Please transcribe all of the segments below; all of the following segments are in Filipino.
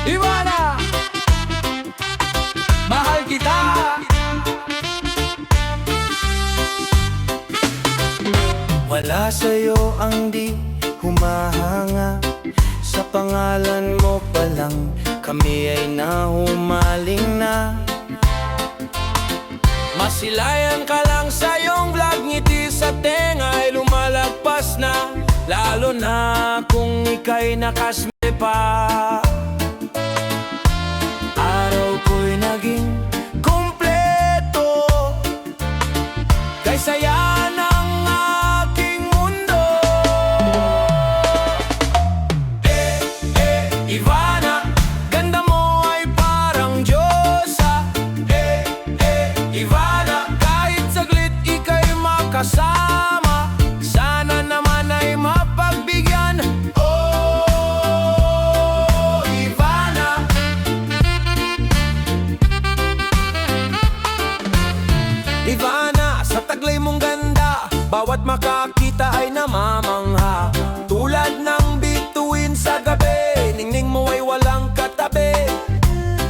Ivana, mahal kita. Wala sa'yo ang di humahanga. Sa pangalan mo pa lang kami ay nahumaling na. Masilayan ka lang sa iyong vlog, ngiti sa tenga ay lumalagpas na. Lalo na kung ika'y nakasme pa. Araw ko'y naging kumpleto, kay saya ng aking mundo. Ivana, ganda mo ay parang Diyosa. Ivana, kahit saglit ika'y makasama, sana naman ay mapagbigyan. Oh, Ivana. Ivana, sa taglay mong ganda, bawat makakita ay namamangha. Tulad ng bituin sa gabi, ningning mo ay walang katabi.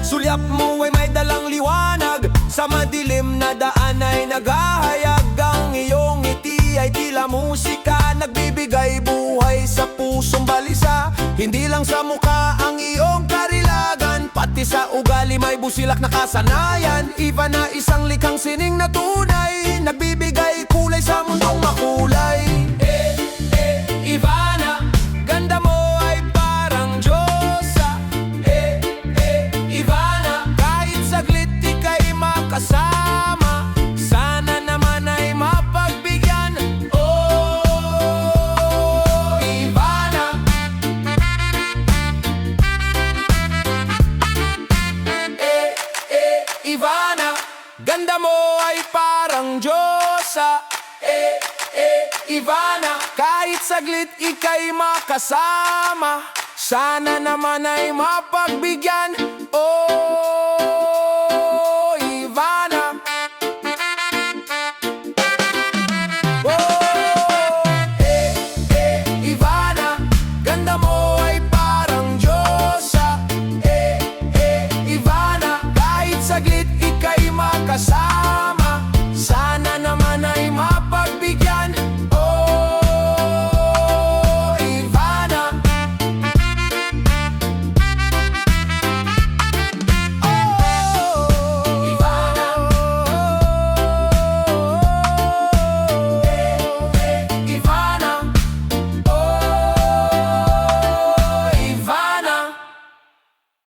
Sulyap mo ay may dalang liwanag, sa madilim na daan ay naghahayag. Ang iyong ngiti ay tila musika, nagbibigay buhay sa pusong balisa. Hindi lang sa mukha ang iyong karilagan, pati sa ugali may busilak na kasanayan. Ivana, isang likhang sining na tunay, nagbibigay kulay sa mundong makulay. Ivana, ganda mo ay parang Diyosa. Ivana, kahit saglit ika'y makasama, sana naman ay mapagbigyan. Oh, Ivana. Ivana, ganda mo ay parang Diyosa. Ivana, kahit saglit ika'y makasama, sana naman ay mapagbigyan. Oh,